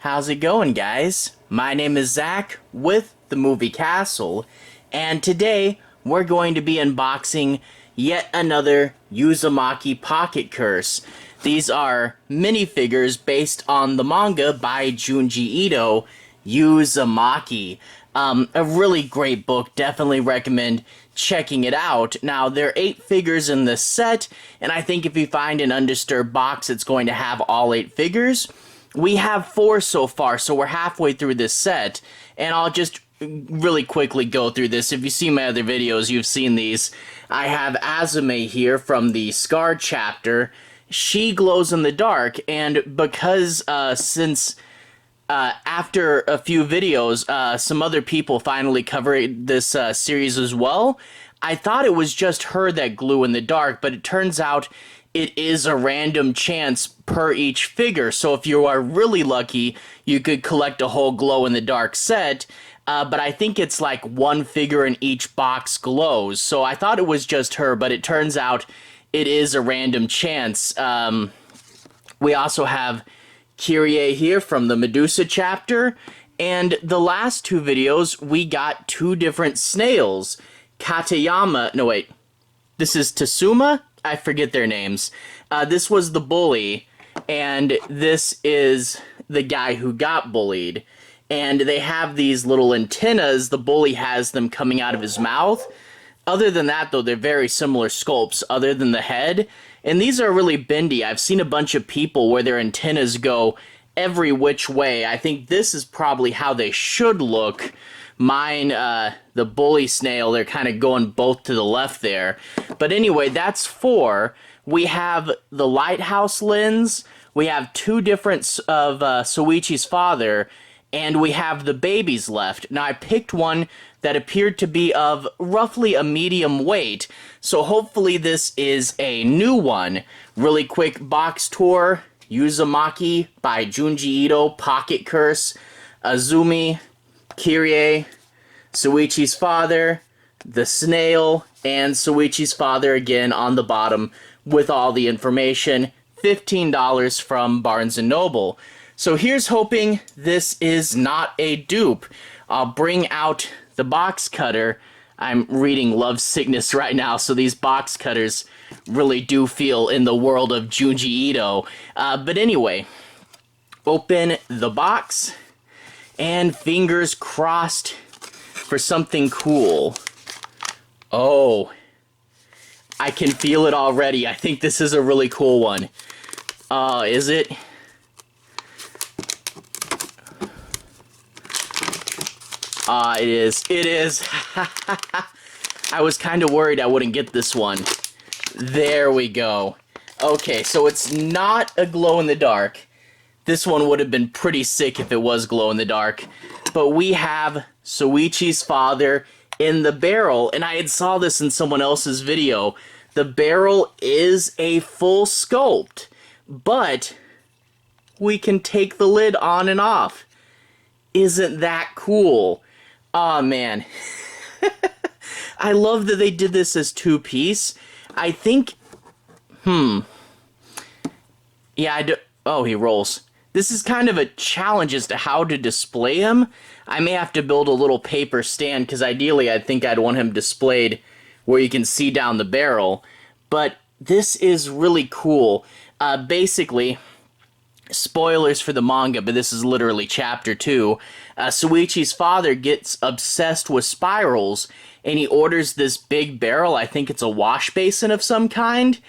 How's it going, guys? My name is Zach with the Movie Castle, and today we're going to be unboxing yet another Uzumaki Pocket Curse. These are minifigures based on the manga by Junji Ito, Uzumaki. A really great book, definitely recommend checking it out. Now, there are 8 figures in this set, and I think if you find an undisturbed box, it's going to have all 8 figures. We have 4 so far, so we're halfway through this set, and I'll just really quickly go through this. If you see my other videos, you've seen these. I have Azumi here from the Scarred chapter. She glows in the dark, and because after a few videos, some other people finally covered this series as well, I thought it was just her that glue in the dark, but it turns out it is a random chance per each figure. So if you are really lucky, you could collect a whole glow-in-the-dark set, but I think it's like 1 figure in each box glows. So I thought it was just her, but it turns out it is a random chance. We also have Kyrie here from the Medusa chapter, and the last 2 videos, we got 2 different snails. Katayama, no wait, this is Tasuma? I forget their names. This was the bully, and this is the guy who got bullied. And they have these little antennas. The bully has them coming out of his mouth. Other than that, though, they're very similar sculpts, other than the head. And these are really bendy. I've seen a bunch of people where their antennas go every which way. I think this is probably how they should look. Mine, the bully snail, they're kind of going both to the left there. But anyway, that's 4. We have the lighthouse lens. We have 2 different of Soichi's father. And we have the babies left. Now, I picked one that appeared to be of roughly a medium weight. So hopefully this is a new one. Really quick box tour. Uzumaki by Junji Ito, Pocket Curse, Azumi, Kyrie, Soichi's father, the snail, and Soichi's father again on the bottom with all the information. $15 from Barnes & Noble. So here's hoping this is not a dupe. I'll bring out the box cutter. I'm reading Love Sickness right now, so these box cutters really do feel in the world of Junji Ito. But anyway, open the box, and fingers crossed for something cool. Oh, I can feel it already. I think this is a really cool one. Is it? It is. It is. I was kind of worried I wouldn't get this one. There we go. Okay, so it's not a glow-in-the-dark. This one would have been pretty sick if it was glow-in-the-dark. But we have Soichi's father in the barrel, and I had saw this in someone else's video. The barrel is a full sculpt, but we can take the lid on and off. Isn't that cool? Aw, man. I love that they did this as 2-piece. I think... Yeah, oh, he rolls. This is kind of a challenge as to how to display him. I may have to build a little paper stand, because ideally I think I'd want him displayed where you can see down the barrel. But this is really cool. Basically... Spoilers for the manga, but this is literally chapter 2. Soichi's father gets obsessed with spirals, and he orders this big barrel. I think it's a wash basin of some kind,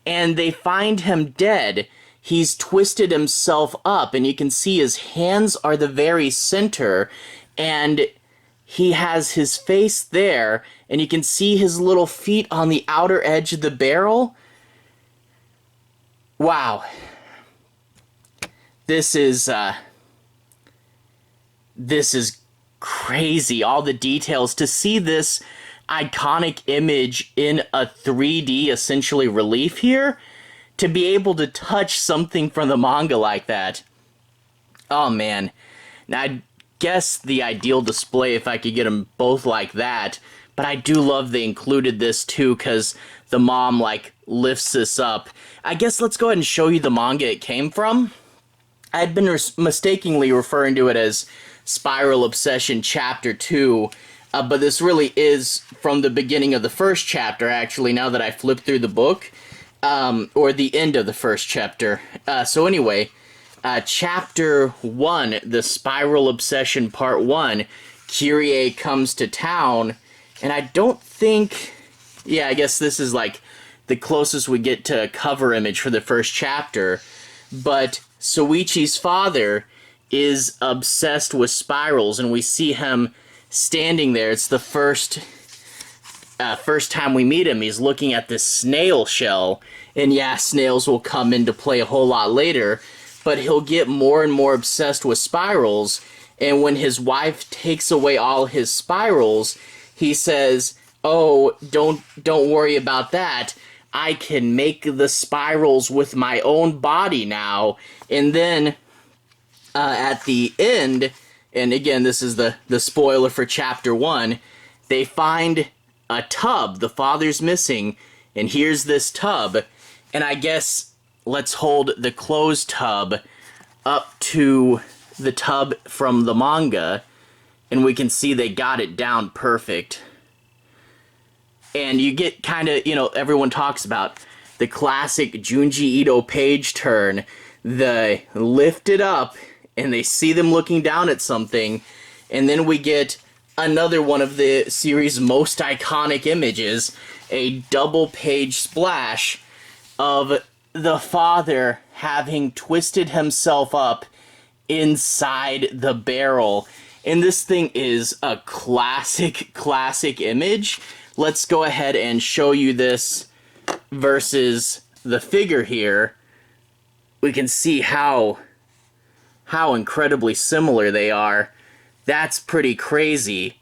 and they find him dead. He's twisted himself up, and you can see his hands are the very center, and he has his face there, and you can see his little feet on the outer edge of the barrel. Wow. This is crazy. All the details. To see this iconic image in a 3D, essentially, relief here, to be able to touch something from the manga like that. Oh, man. Now, I guess the ideal display if I could get them both like that, but I do love they included this, too, because the mom, like, lifts this up. I guess let's go ahead and show you the manga it came from. I'd been mistakenly referring to it as Spiral Obsession Chapter 2, but this really is from the beginning of the first chapter, actually, now that I flipped through the book, or the end of the first chapter. So anyway, Chapter 1, the Spiral Obsession Part 1, Kyrie comes to town, and I don't think... Yeah, I guess this is like the closest we get to a cover image for the first chapter, but Soichi's father is obsessed with spirals, and we see him standing there. It's the first time we meet him. He's looking at this snail shell, and yeah, snails will come into play a whole lot later, but he'll get more and more obsessed with spirals, and when his wife takes away all his spirals, he says, "Oh, don't worry about that. I can make the spirals with my own body now." And then at the end, and again, this is the spoiler for Chapter 1, they find a tub the father's missing, and here's this tub. And I guess let's hold the closed tub up to the tub from the manga, and we can see they got it down perfect. And you get kind of, you know, everyone talks about the classic Junji Ito page turn. They lift it up, and they see them looking down at something. And then we get another one of the series' most iconic images, a double page splash of the father having twisted himself up inside the barrel. And this thing is a classic image. Let's go ahead and show you this versus the figure here. We can see how incredibly similar they are. That's pretty crazy.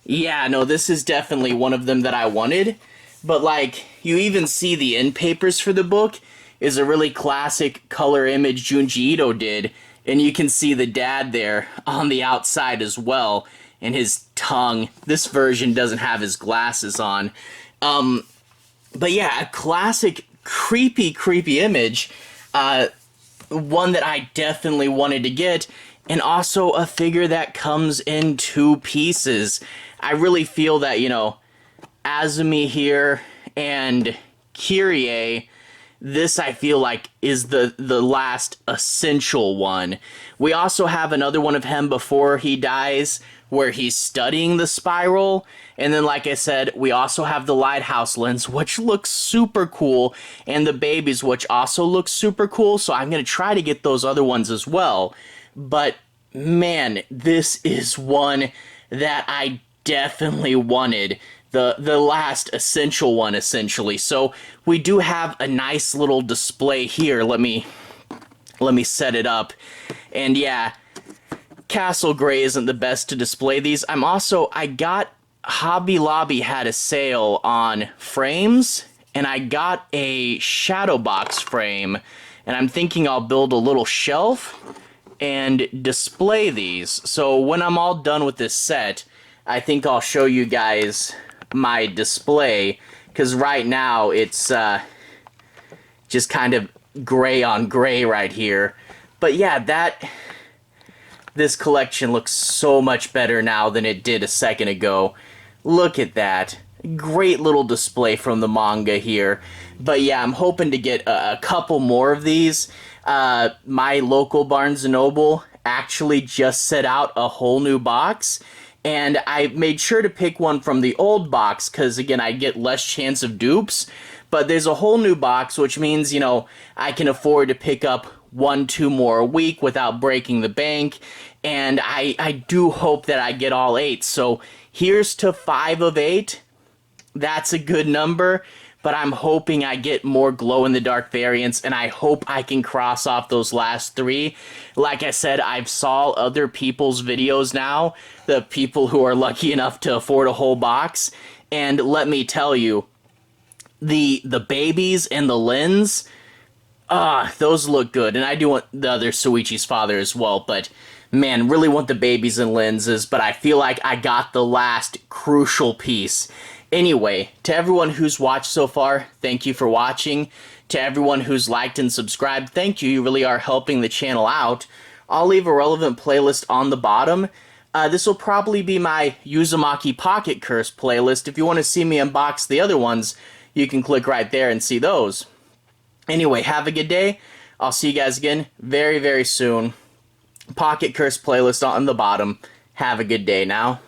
Yeah, no, this is definitely one of them that I wanted. But, like, you even see the end papers for the book is a really classic color image Junji Ito did. And you can see the dad there on the outside as well. And his tongue. This version doesn't have his glasses on. But yeah, a classic creepy image. One that I definitely wanted to get. And also a figure that comes in 2 pieces. I really feel that, you know, Azumi here and Kyrie, this I feel like is the last essential one. We also have another one of him before he dies, where he's studying the spiral. And then, like I said, we also have the lighthouse lens, which looks super cool, and the babies, which also look super cool. So I'm going to try to get those other ones as well. But, man, this is one that I definitely wanted. The last essential one, essentially. So we do have a nice little display here. Let me set it up. And yeah, Castle Gray isn't the best to display these. I got Hobby Lobby had a sale on frames, and I got a shadow box frame, and I'm thinking I'll build a little shelf and display these. So when I'm all done with this set, I think I'll show you guys my display, because right now it's just kind of gray on gray right here. But yeah, this collection looks so much better now than it did a second ago. Look at that. Great little display from the manga here. But yeah, I'm hoping to get a couple more of these. My local Barnes & Noble actually just set out a whole new box. And I made sure to pick one from the old box because, again, I get less chance of dupes. But there's a whole new box, which means, you know, I can afford to pick up 1-2 more a week without breaking the bank. And I do hope that I get all 8. So here's to 5 of 8. That's a good number. But I'm hoping I get more glow-in-the-dark variants, and I hope I can cross off those last 3. Like I said, I've saw other people's videos now, the people who are lucky enough to afford a whole box, and let me tell you, the babies and the lens, those look good, and I do want the other Soichi's father as well, but man, really want the babies and lenses, but I feel like I got the last crucial piece. Anyway, to everyone who's watched so far, thank you for watching. To everyone who's liked and subscribed, thank you. You really are helping the channel out. I'll leave a relevant playlist on the bottom. This will probably be my Uzumaki Pocket Curse playlist. If you want to see me unbox the other ones, you can click right there and see those. Anyway, have a good day. I'll see you guys again very, very soon. Pocket Curse playlist on the bottom. Have a good day now.